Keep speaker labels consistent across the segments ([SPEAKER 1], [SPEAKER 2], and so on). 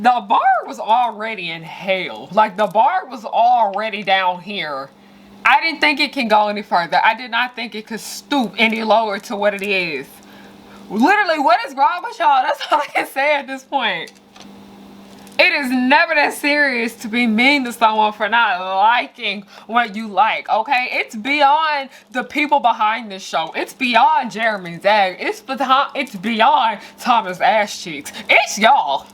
[SPEAKER 1] the bar was already in hell. Like, the bar was already down here. I didn't think it can go any further. I did not think it could stoop any lower to what it is. Literally, what is wrong with y'all? That's all I can say at this point. It is never that serious to be mean to someone for not liking what you like, okay? It's beyond the people behind this show. It's beyond Jeremy Zag. It's beyond Thomas Ass Cheeks. It's y'all.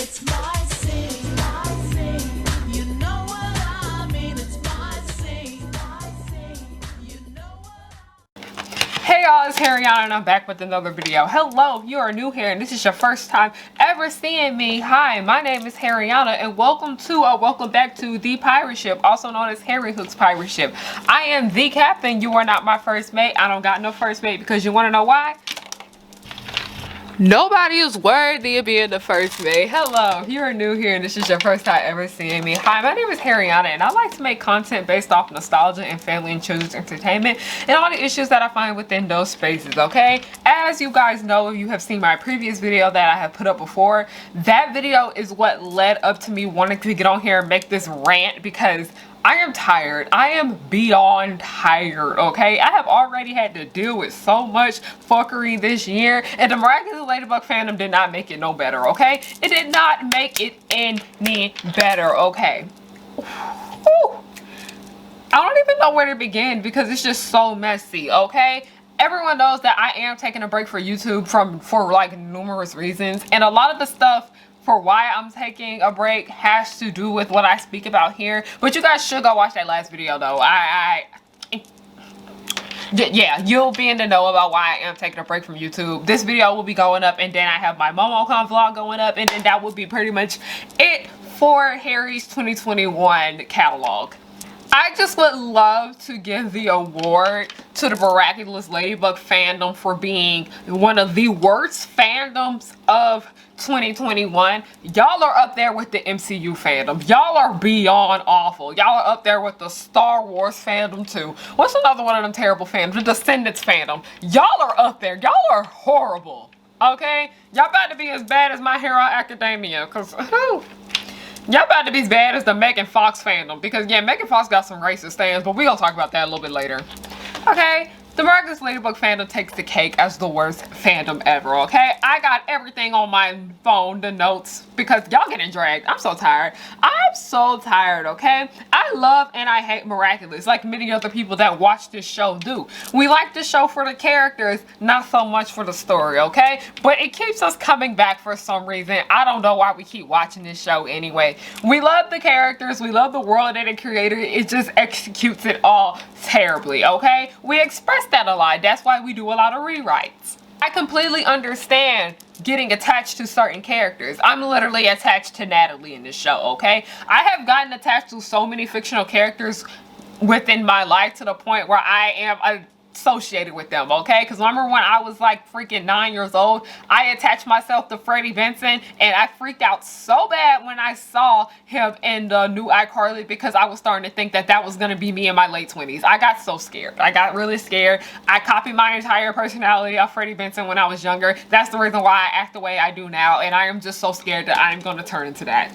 [SPEAKER 2] It's my scene, my scene. You know what I mean. It's my scene, you know what.
[SPEAKER 1] Hey y'all, it's Harriyanna and I'm back with another video. Hello, if you are new here and this is your first time ever seeing me. Hi, my name is Harriyanna and welcome back to the pirate ship, also known as Harriyannahook's pirate ship. I am the captain. You are not my first mate. I don't got no first mate because you want to know why? Nobody is worthy of being the first mate. Hello, if you are new here and this is your first time ever seeing me. Hi, my name is Harriyanna and I like to make content based off nostalgia and family and children's entertainment and all the issues that I find within those spaces, okay? As you guys know, if you have seen my previous video that I have put up before, that video is what led up to me wanting to get on here and make this rant because I am tired. I am beyond tired, okay? I have already had to deal with so much fuckery this year, and the Miraculous Ladybug fandom did not make it no better, okay? It did not make it any better, okay? Ooh. I don't even know where to begin because it's just so messy, okay? Everyone knows that I am taking a break for YouTube for like numerous reasons, and a lot of the stuff for why I'm taking a break has to do with what I speak about here, but you guys should go watch that last video though. Yeah, you'll be in the know about why I am taking a break from YouTube. This video will be going up and then I have my MomoCon vlog going up and then that will be pretty much it for Harry's 2021 catalog. I just would love to give the award to the Miraculous Ladybug fandom for being one of the worst fandoms of 2021. Y'all are up there with the MCU fandom. Y'all are beyond awful. Y'all are up there with the Star Wars fandom too. What's another one of them terrible fandoms? The Descendants fandom. Y'all are up there. Y'all are horrible. Okay? Y'all about to be as bad as My Hero Academia. Because, y'all about to be as bad as the Megan Fox fandom. Because, yeah, Megan Fox got some racist stands, but we're going to talk about that a little bit later. Okay? The Miraculous Ladybug fandom takes the cake as the worst fandom ever, okay? I got everything on my phone, the notes, because y'all getting dragged. I'm so tired. I'm so tired, okay? I love and I hate Miraculous, like many other people that watch this show do. We like the show for the characters, not so much for the story, okay? But it keeps us coming back for some reason. I don't know why we keep watching this show anyway. We love the characters. We love the world that it created. It just executes it all terribly, okay? We express that a lot. That's why we do a lot of rewrites. I completely understand getting attached to certain characters. I'm literally attached to Natalie in this show, okay? I have gotten attached to so many fictional characters within my life to the point where I am associated with them, okay? Because remember when I was like freaking 9 years old, I attached myself to Freddie Benson and I freaked out so bad when I saw him in the new iCarly because I was starting to think that that was going to be me in my late 20s. I got so scared. I got really scared. I copied my entire personality of Freddie Benson when I was younger. That's the reason why I act the way I do now, and I am just so scared that I'm going to turn into that.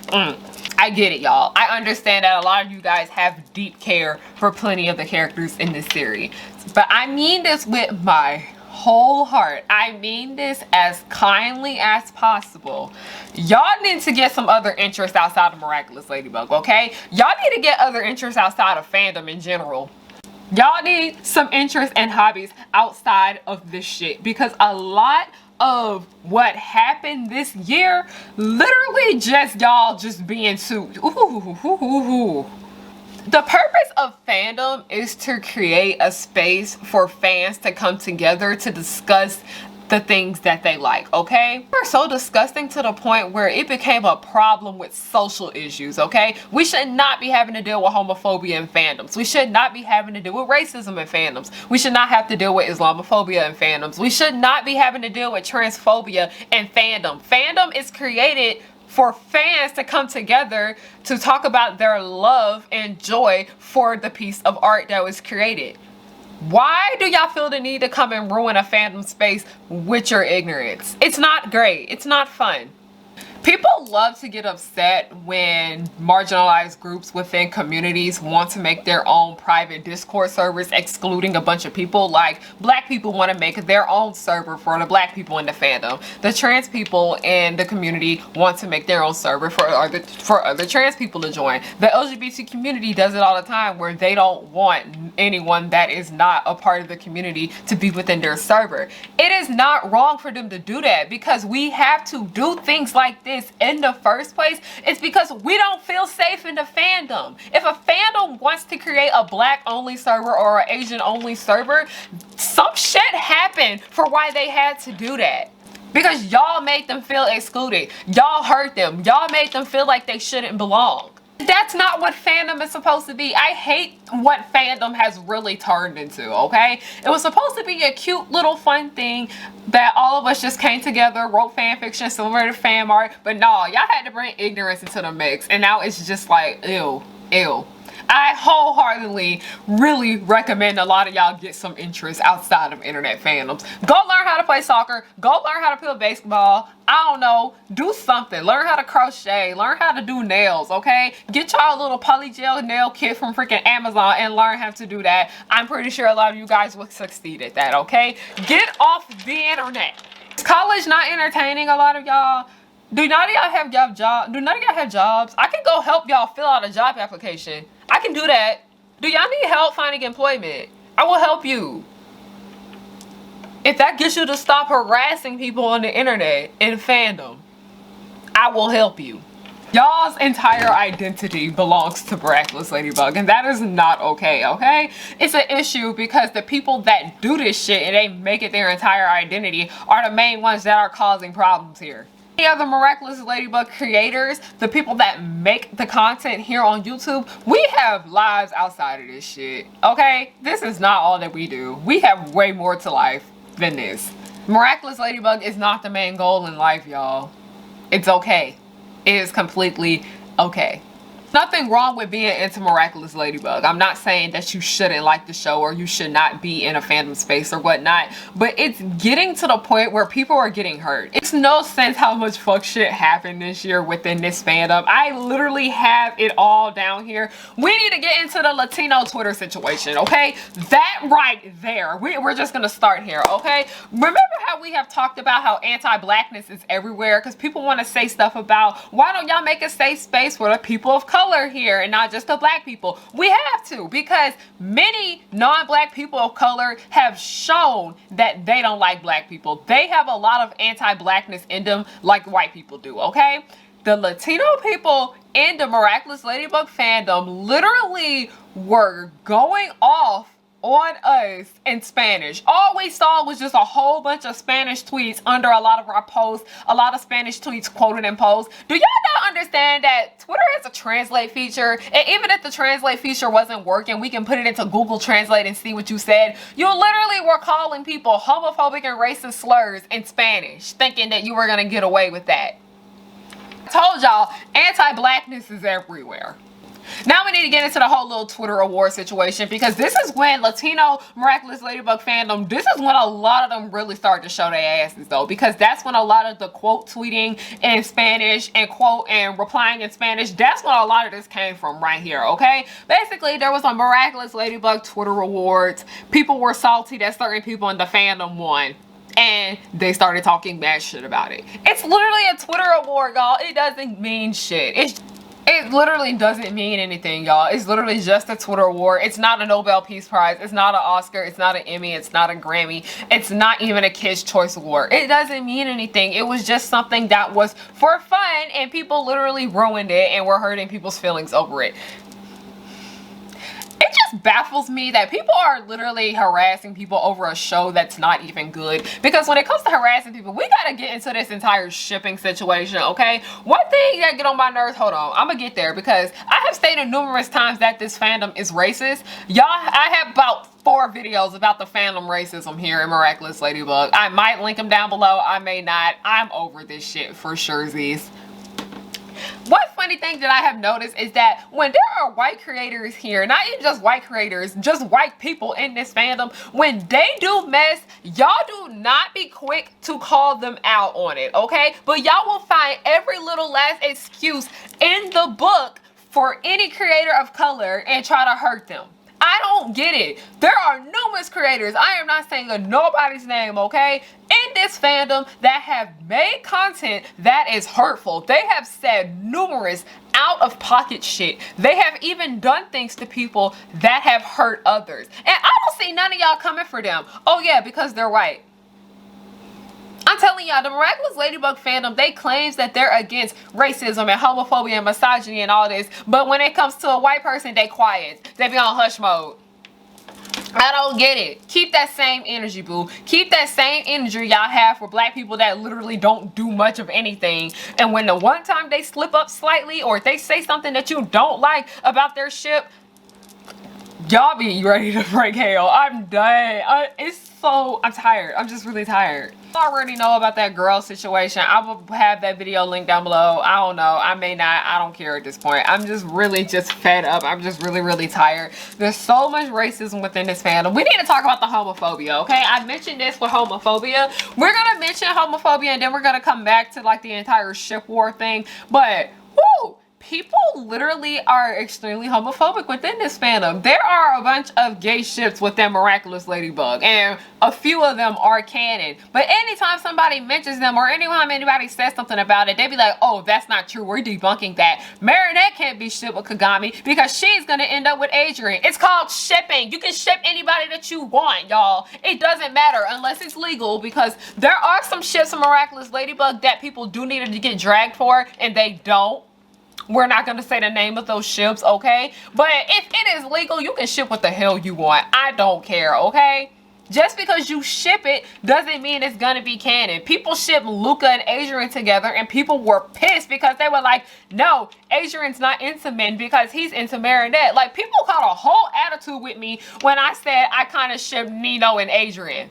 [SPEAKER 1] I get it, y'all. I understand that a lot of you guys have deep care for plenty of the characters in this series. But I mean this with my whole heart. I mean this as kindly as possible. Y'all need to get some other interests outside of Miraculous Ladybug, okay? Y'all need to get other interests outside of fandom in general. Y'all need some interests and hobbies outside of this shit because a lot of what happened this year literally just y'all just being too The purpose of fandom is to create a space for fans to come together to discuss the things that they like, okay? We're so disgusting to the point where it became a problem with social issues, okay? We should not be having to deal with homophobia in fandoms. We should not be having to deal with racism in fandoms. We should not have to deal with Islamophobia in fandoms. We should not be having to deal with transphobia in fandom. Fandom is created for fans to come together to talk about their love and joy for the piece of art that was created. Why do y'all feel the need to come and ruin a fandom space with your ignorance? It's not great. It's not fun. People love to get upset when marginalized groups within communities want to make their own private Discord servers excluding a bunch of people. Like, black people want to make their own server for the black people in the fandom. The trans people in the community want to make their own server for other trans people to join. The LGBT community does it all the time, where they don't want anyone that is not a part of the community to be within their server. It is not wrong for them to do that, because we have to do things like this in the first place. It's because we don't feel safe in the fandom. If a fandom wants to create a black only server or an Asian only server, some shit happened for why they had to do that. Because y'all made them feel excluded. Y'all hurt them. Y'all made them feel like they shouldn't belong. That's not what fandom is supposed to be. I hate what fandom has really turned into, okay? It was supposed to be a cute little fun thing that all of us just came together, wrote fan fiction, celebrated fan art, but no, y'all had to bring ignorance into the mix, and now it's just like, ew, ew. I wholeheartedly really recommend a lot of y'all get some interest outside of internet fandoms. Go learn how to play soccer. Go learn how to play baseball. I don't know. Do something. Learn how to crochet. Learn how to do nails, okay? Get y'all a little polygel nail kit from freaking Amazon and learn how to do that. I'm pretty sure a lot of you guys will succeed at that, okay? Get off the internet. Is college not entertaining a lot of y'all? Do none of y'all have jobs? Do none of y'all have jobs? I can go help y'all fill out a job application. I can do that. Do y'all need help finding employment? I will help you. If that gets you to stop harassing people on the internet in fandom, I will help you. Y'all's entire identity belongs to Miraculous Ladybug, and that is not okay, okay? It's an issue because the people that do this shit and they make it their entire identity are the main ones that are causing problems here. Any other Miraculous Ladybug creators, the people that make the content here on YouTube, we have lives outside of this shit, okay? This is not all that we do. We have way more to life than this. Miraculous Ladybug is not the main goal in life, y'all. It's okay. It is completely okay. Nothing wrong with being into Miraculous Ladybug. I'm not saying that you shouldn't like the show or you should not be in a fandom space or whatnot, but it's getting to the point where people are getting hurt. It's no sense how much fuck shit happened this year within this fandom. I literally have it all down here. We need to get into the Latino Twitter situation, okay? That right there. We're just gonna start here, okay? Remember how we have talked about how anti-blackness is everywhere because people want to say stuff about, why don't y'all make a safe space for the people of color here and not just the black people? We have to, because many non-black people of color have shown that they don't like black people. They have a lot of anti-blackness in them like white people do, okay? The Latino people in the Miraculous Ladybug fandom literally were going off on us in Spanish. All we saw was just a whole bunch of Spanish tweets under a lot of our posts, a lot of Spanish tweets quoted in posts. Do y'all not understand that Twitter has a translate feature? And even if the translate feature wasn't working, we can put it into Google Translate and see what you said. You literally were calling people homophobic and racist slurs in Spanish, thinking that you were gonna get away with that. I told y'all, anti-blackness is everywhere. Now we need to get into the whole little Twitter award situation, because this is when Latino Miraculous Ladybug fandom, this is when a lot of them really start to show their asses though, because that's when a lot of the quote tweeting in Spanish and quote and replying in Spanish, that's when a lot of this came from right here, okay? Basically, there was a Miraculous Ladybug Twitter awards. People were salty that certain people in the fandom won, and they started talking bad shit about it. It's literally a Twitter award, y'all. It doesn't mean shit. It literally doesn't mean anything, y'all. It's literally just a Twitter award. It's not a Nobel Peace Prize. It's not an Oscar. It's not an Emmy. It's not a Grammy. It's not even a Kids' Choice Award. It doesn't mean anything. It was just something that was for fun, and people literally ruined it and were hurting people's feelings over it. It just baffles me that people are literally harassing people over a show that's not even good. Because when it comes to harassing people, we gotta get into this entire shipping situation, okay? One thing that get on my nerves, hold on, I'm gonna get there, because I have stated numerous times that this fandom is racist. Y'all, I have about 4 videos about the fandom racism here in Miraculous Ladybug. I might link them down below, I may not. I'm over this shit for sure, Z's. One funny thing that I have noticed is that when there are white creators here, not even just white creators, just white people in this fandom, when they do mess, y'all do not be quick to call them out on it, okay? But y'all will find every little last excuse in the book for any creator of color and try to hurt them. I don't get it. There are numerous creators, I am not saying nobody's name, okay, in this fandom that have made content that is hurtful. They have said numerous out of pocket shit. They have even done things to people that have hurt others. And I don't see none of y'all coming for them. Oh yeah, because they're white. I'm telling y'all, the Miraculous Ladybug fandom, they claims that they're against racism and homophobia and misogyny and all this, but when it comes to a white person, they quiet. They be on hush mode. I don't get it. Keep that same energy, boo. Keep that same energy y'all have for black people that literally don't do much of anything. And when the one time they slip up slightly or they say something that you don't like about their ship, y'all be ready to break hell. I'm done. I'm tired. I'm just really tired. I already know about that girl situation. I will have that video linked down below. I don't know. I may not. I don't care at this point. I'm just really fed up. I'm just really tired. There's so much racism within this fandom. We need to talk about the homophobia, okay? I mentioned this with homophobia. We're gonna mention homophobia and then we're gonna come back to like the entire ship war thing. But whoo! People literally are extremely homophobic within this fandom. There are a bunch of gay ships within Miraculous Ladybug, and a few of them are canon. But anytime somebody mentions them or anytime anybody says something about it, they be like, oh, that's not true. We're debunking that. Marinette can't be shipped with Kagami because she's gonna end up with Adrian. It's called shipping. You can ship anybody that you want, y'all. It doesn't matter unless it's legal, because there are some ships in Miraculous Ladybug that people do need to get dragged for, and they don't. We're not going to say the name of those ships, okay? But if it is legal, you can ship what the hell you want. I don't care, okay? Just because you ship it doesn't mean it's going to be canon. People ship Luca and Adrian together and people were pissed because they were like, no, Adrian's not into men because he's into Marinette. Like, people caught a whole attitude with me when I said I kind of shipped Nino and Adrian.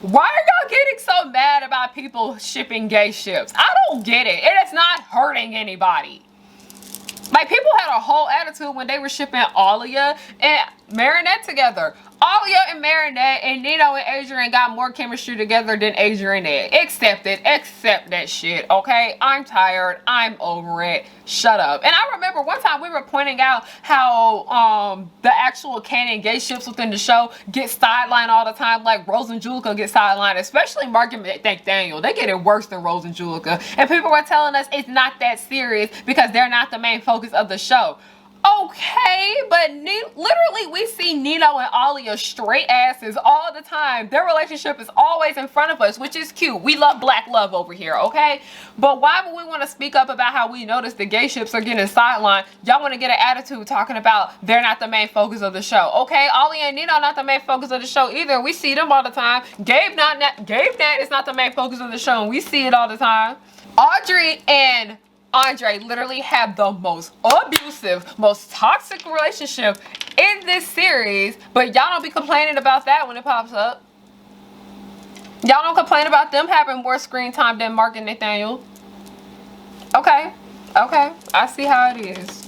[SPEAKER 1] Why are y'all getting so mad about people shipping gay ships? I don't get it. It is not hurting anybody. Like, people had a whole attitude when they were shipping Alia and Marinette together. Alia and Marinette and Nino and Adrian got more chemistry together than Adrian and Ed. Accept it. Accept that shit, okay? I'm tired. I'm over it. Shut up. And I remember one time we were pointing out how the actual canon gay ships within the show get sidelined all the time. Like Rose and Julica get sidelined, especially Mark and McDaniel. They get it worse than Rose and Julica. And people were telling us it's not that serious because they're not the main focus of the show. Okay, but literally we see Nino and Alia straight asses all the time. Their relationship is always in front of us, which is cute. We love black love over here, okay? But why would we want to speak up about how we notice the gay ships are getting sidelined? Y'all want to get an attitude talking about they're not the main focus of the show. Okay, Alia and Nino not the main focus of the show either. We see them all the time. Gabe Nat is not the main focus of the show, and we see it all the time. Audrey and Andre literally have the most abusive, most toxic relationship in this series, but y'all don't be complaining about that when it pops up. Y'all don't complain about them having more screen time than Mark and Nathaniel. Okay, I see how it is.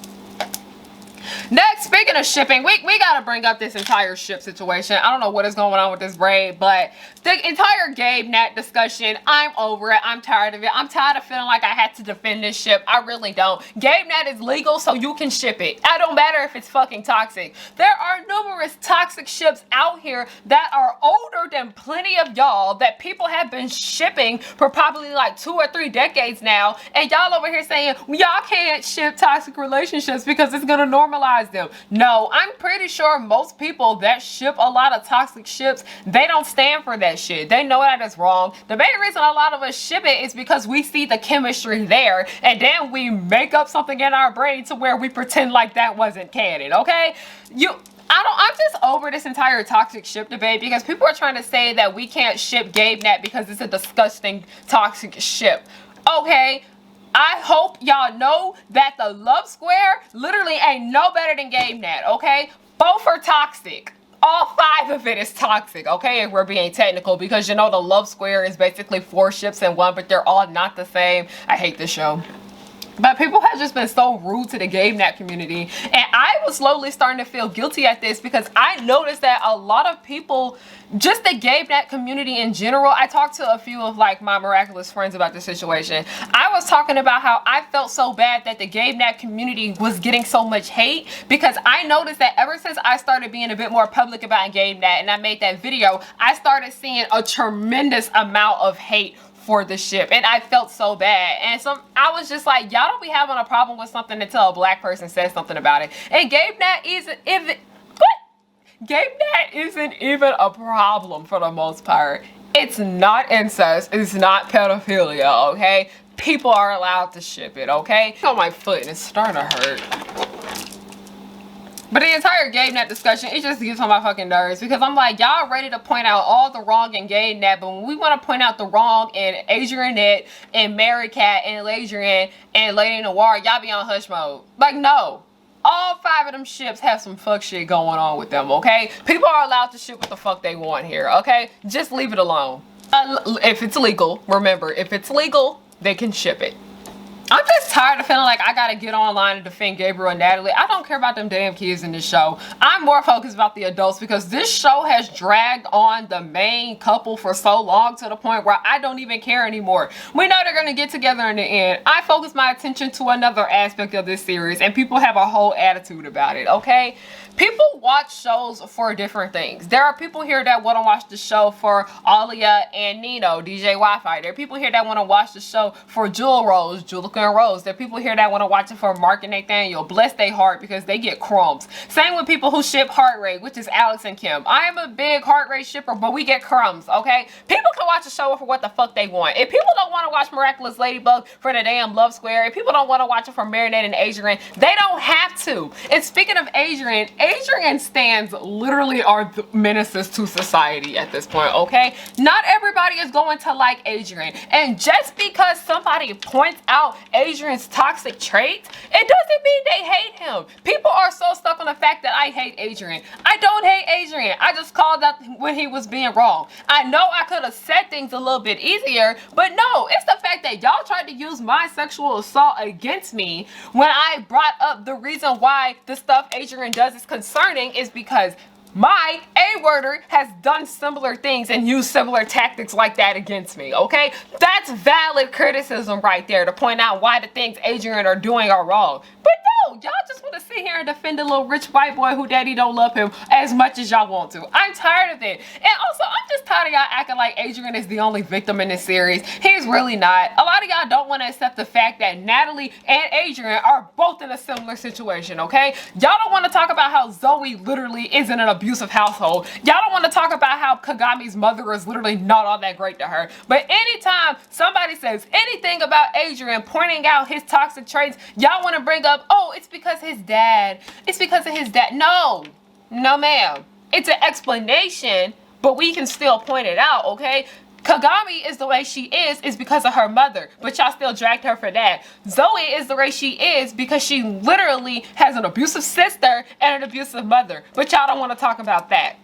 [SPEAKER 1] Next, speaking of shipping, we gotta bring up this entire ship situation. I don't know what is going on with this braid, but the entire Gabe Nat discussion, I'm over it. I'm tired of it. I'm tired of feeling like I had to defend this ship. I really don't. Gabe Nat is legal, so you can ship it. I don't matter if it's fucking toxic. There are numerous toxic ships out here that are older than plenty of y'all that people have been shipping for probably like 2 or 3 decades now, and y'all over here saying y'all can't ship toxic relationships because it's gonna normalize them. No, I'm pretty sure most people that ship a lot of toxic ships, they don't stand for that shit. They know that is wrong. The main reason a lot of us ship it is because we see the chemistry there, and then we make up something in our brain to where we pretend like that wasn't canon, okay? I'm just over this entire toxic ship debate because people are trying to say that we can't ship Gabe Nat because it's a disgusting toxic ship. Okay, I hope y'all know that the love square literally ain't no better than Gabe Nat, okay? Both are toxic. All 5 of it is toxic, okay, if we're being technical, because you know the love square is basically 4 ships in one, but they're all not the same. I hate this show. But people have just been so rude to the gay nat community. And I was slowly starting to feel guilty at this because I noticed that a lot of people, just the gay nat community in general, I talked to a few of like my miraculous friends about the situation. I was talking about how I felt so bad that the gay nat community was getting so much hate because I noticed that ever since I started being a bit more public about gay nat and I made that video, I started seeing a tremendous amount of hate for the ship, and I felt so bad. And so I was just like, y'all don't be having a problem with something until a black person says something about it. And gay nat isn't even a problem for the most part. It's not incest, it's not pedophilia, okay? People are allowed to ship it, okay? It's on my foot and it's starting to hurt. But the entire gay nat discussion, it just gets on my fucking nerves because I'm like, y'all ready to point out all the wrong in gay nat, but when we want to point out the wrong in Adrianette and Mary Cat and Ladrian and Lady Noir, y'all be on hush mode. Like, no. All 5 of them ships have some fuck shit going on with them, okay? People are allowed to ship what the fuck they want here, okay? Just leave it alone. If it's legal, remember, if it's legal, they can ship it. I'm just tired of feeling like I gotta get online and defend Gabriel and Natalie. I don't care about them damn kids in this show. I'm more focused about the adults because this show has dragged on the main couple for so long to the point where I don't even care anymore. We know they're gonna get together in the end. I focus my attention to another aspect of this series and people have a whole attitude about it, okay? People watch shows for different things. There are people here that want to watch the show for Alia and Nino, DJ Wi-Fi. There are people here that want to watch the show for Jewel Rose, Julica and Rose. There are people here that want to watch it for Mark and Nathaniel. Bless their heart because they get crumbs. Same with people who ship Heart Rate, which is Alex and Kim. I am a big Heart Rate shipper, but we get crumbs, okay? People can watch a show for what the fuck they want. If people don't want to watch Miraculous Ladybug for the damn Love Square, if people don't want to watch it for Marinette and Adrian, they don't have to. And speaking of Adrian stands literally are the menaces to society at this point, okay? Not everybody is going to like Adrian. And just because somebody points out Adrian's toxic traits, it doesn't mean they hate him. People are so stuck on the fact that I hate Adrian. I don't hate Adrian. I just called out when he was being wrong. I know I could have said things a little bit easier, but no, it's the fact that y'all tried to use my sexual assault against me when I brought up the reason why the stuff Adrian does is concerning is because my A-worder has done similar things and used similar tactics like that against me, okay? That's valid criticism right there to point out why the things Adrian are doing are wrong. But no, y'all just want to sit here and defend a little rich white boy who daddy don't love him as much as y'all want to. I'm tired of it. And also, I'm just tired of y'all acting like Adrian is the only victim in this series. He's really not. A lot of y'all don't want to accept the fact that Natalie and Adrian are both in a similar situation, okay? Y'all don't want to talk about how Zoe literally is in an abusive household. Y'all don't want to talk about how Kagami's mother is literally not all that great to her. But anytime somebody says anything about Adrian pointing out his toxic traits, y'all want to bring up, oh, it's because his dad. It's because of his dad. No, no ma'am. It's an explanation, but we can still point it out, okay? Kagami is the way she is because of her mother, but y'all still dragged her for that. Zoe is the way she is because she literally has an abusive sister and an abusive mother, but y'all don't want to talk about that.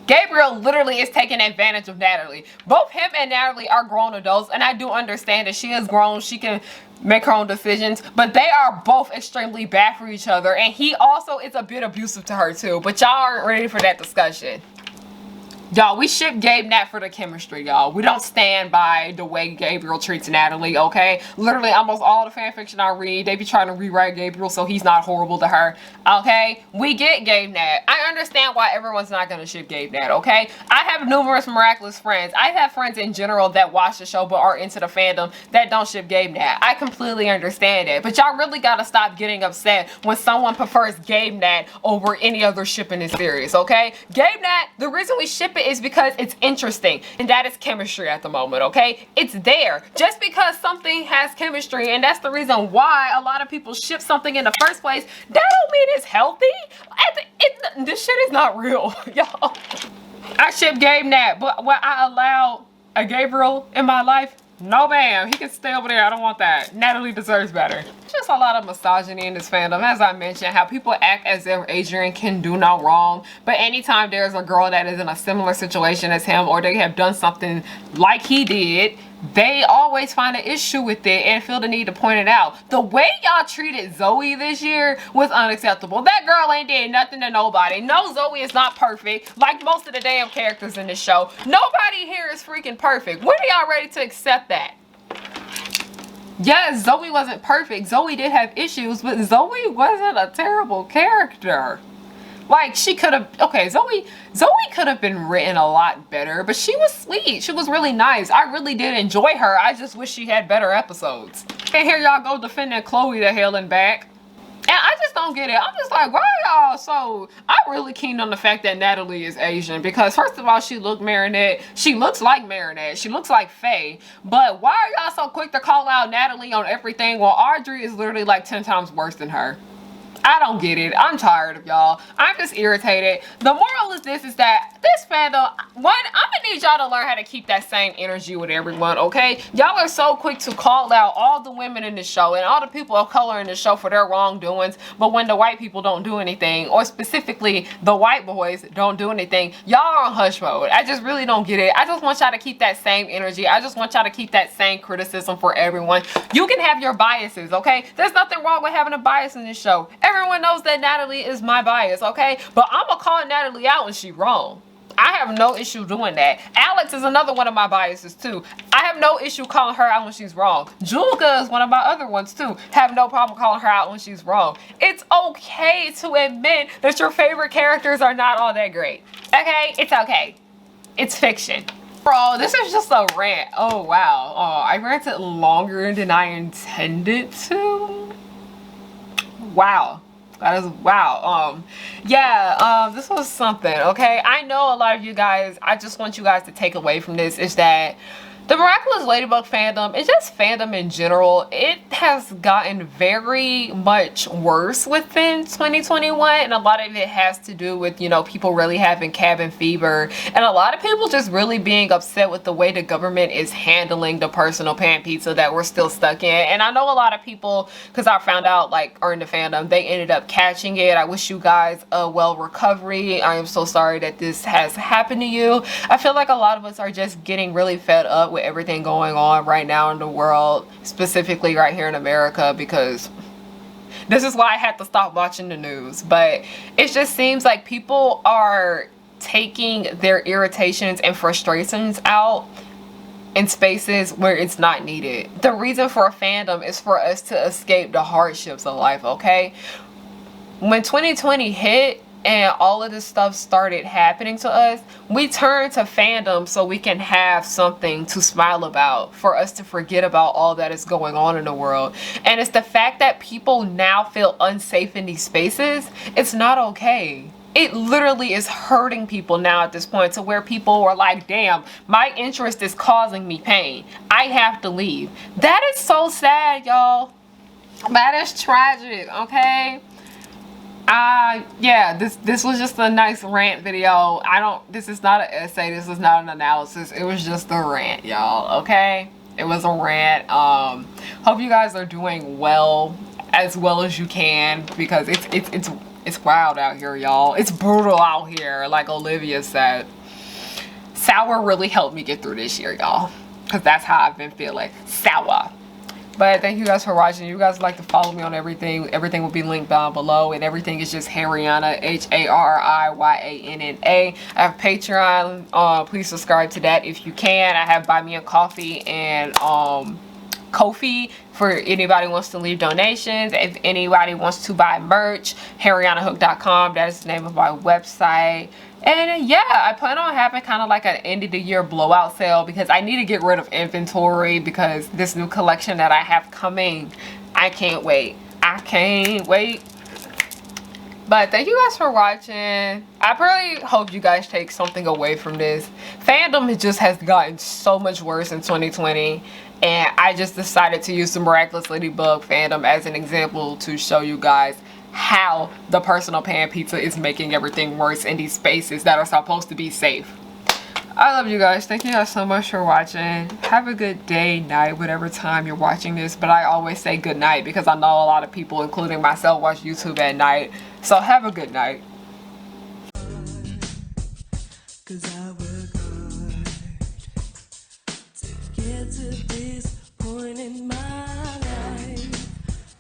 [SPEAKER 1] Gabriel literally is taking advantage of Natalie. Both him and Natalie are grown adults, and I do understand that she is grown, she can make her own decisions, but they are both extremely bad for each other, and he also is a bit abusive to her too, but y'all aren't ready for that discussion. Y'all, we ship Gabe Nat for the chemistry, y'all. We don't stand by the way Gabriel treats Natalie, okay? Literally, almost all the fanfiction I read, they be trying to rewrite Gabriel so he's not horrible to her, okay? We get Gabe Nat. I understand why everyone's not gonna ship Gabe Nat, okay? I have numerous miraculous friends. I have friends in general that watch the show but are into the fandom that don't ship Gabe Nat. I completely understand it, but y'all really gotta stop getting upset when someone prefers Gabe Nat over any other ship in this series, okay? Gabe Nat, the reason we ship it is because it's interesting, and that is chemistry at the moment, okay? It's there. Just because something has chemistry, and that's the reason why a lot of people ship something in the first place, that don't mean it's healthy. This shit is not real, y'all. I ship Gabe Nat, but will I allow a Gabriel in my life? No ma'am, he can stay over there. I don't want that. Natalie deserves better. Just a lot of misogyny in this fandom. As I mentioned, how people act as if Adrian can do no wrong. But anytime there's a girl that is in a similar situation as him, or they have done something like he did, they always find an issue with it and feel the need to point it out. The way y'all treated Zoe this year was unacceptable. That girl ain't did nothing to nobody. No, Zoe is not perfect, like most of the damn characters in this show. Nobody here is freaking perfect. When are y'all ready to accept that? Yes, Zoe wasn't perfect. Zoe did have issues, but Zoe wasn't a terrible character. Like, she could have, okay, Zoe could have been written a lot better, but she was sweet. She was really nice. I really did enjoy her. I just wish she had better episodes. And here y'all go defending Chloe the hell and back. And I just don't get it. I'm just like, why y'all so... I'm really keen on the fact that Natalie is Asian. Because first of all, she looked Marinette. She looks like Marinette. She looks like Faye. But why are y'all so quick to call out Natalie on everything while Audrey is literally like 10 times worse than her? I don't get it. I'm tired of y'all. I'm just irritated. The moral is this, is that this fandom, one, I'm gonna need y'all to learn how to keep that same energy with everyone, okay? Y'all are so quick to call out all the women in the show and all the people of color in the show for their wrongdoings, but when the white people don't do anything, or specifically the white boys don't do anything, y'all are on hush mode. I just really don't get it. I just want y'all to keep that same energy. I just want y'all to keep that same criticism for everyone. You can have your biases, okay? There's nothing wrong with having a bias in this show. Everyone knows that Natalie is my bias, okay? But I'm gonna call Natalie out when she's wrong. I have no issue doing that. Alex is another one of my biases too. I have no issue calling her out when she's wrong. Julka is one of my other ones too. Have no problem calling her out when she's wrong. It's okay to admit that your favorite characters are not all that great. Okay? It's okay. It's fiction. Bro, this is just a rant. Oh, wow. Oh, I ranted longer than I intended to. Wow. That is wow. This was something, okay? I know a lot of you guys, I just want you guys to take away from this is that the Miraculous Ladybug fandom, and just fandom in general, it has gotten very much worse within 2021, and a lot of it has to do with, you know, people really having cabin fever, and a lot of people just really being upset with the way the government is handling the personal pan pizza that we're still stuck in. And I know a lot of people, because I found out, like, are in the fandom, they ended up catching it. I wish you guys a well recovery. I am so sorry that this has happened to you. I feel like a lot of us are just getting really fed up with everything going on right now in the world, specifically right here in America, because this is why I had to stop watching the news. But it just seems like people are taking their irritations and frustrations out in spaces where it's not needed. The reason for a fandom is for us to escape the hardships of life, okay? When 2020 hit and all of this stuff started happening to us, we turned to fandom so we can have something to smile about, for us to forget about all that is going on in the world. And it's the fact that people now feel unsafe in these spaces. It's not okay. It literally is hurting people now at this point, to where people are like, damn, my interest is causing me pain. I have to leave. That is so sad, y'all. That is tragic, okay? Yeah, this was just a nice rant video. This is not an essay, this is not an analysis, it was just a rant, y'all, okay? It was a rant. Hope you guys are doing well as you can, because it's wild out here, y'all. It's brutal out here, like Olivia said. Sour really helped me get through this year, y'all, because that's how I've been feeling. Sour. But thank you guys for watching. You guys like to follow me on everything. Everything will be linked down below. And everything is just Harriyanna, HARRIYANNA. I have Patreon. Please subscribe to that if you can. I have Buy Me a Coffee and Ko-fi for anybody who wants to leave donations. If anybody wants to buy merch, harriyannahook.com. That is the name of my website. And yeah, I plan on having kind of like an end of the year blowout sale, because I need to get rid of inventory, because this new collection that I have coming, I can't wait. I can't wait. But thank you guys for watching. I really hope you guys take something away from this. Fandom just has gotten so much worse in 2020. And I just decided to use the Miraculous Ladybug fandom as an example to show you guys how the personal pan pizza is making everything worse in these spaces that are supposed to be safe. I love you guys. Thank you guys so much for watching. Have a good day, night, whatever time you're watching this. But I always say good night, because I know a lot of people, including myself, watch YouTube at night. So have a good night.
[SPEAKER 2] 'Cause I work hard to get to this point in my life.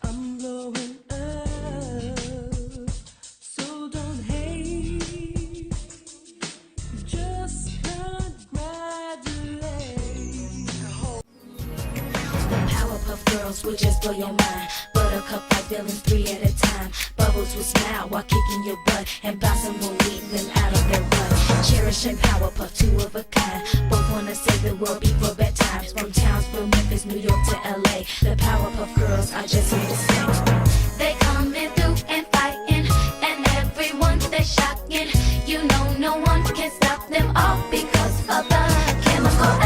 [SPEAKER 2] I'm blowing up, so don't hate. Just congratulate.
[SPEAKER 3] The Powerpuff Girls will just blow your mind. Buttercup like villains 3 at a time. Bubbles will smile while kicking your butt, and Blossom will lead them out of their rut. Cherish and Powerpuff, 2 of a kind. Both wanna save the world before bedtimes. From Townsville, Memphis, New York to LA, the Powerpuff Girls are just here to stay. They coming through and fighting, and everyone they shocking. You know no one can stop them all because of the chemical.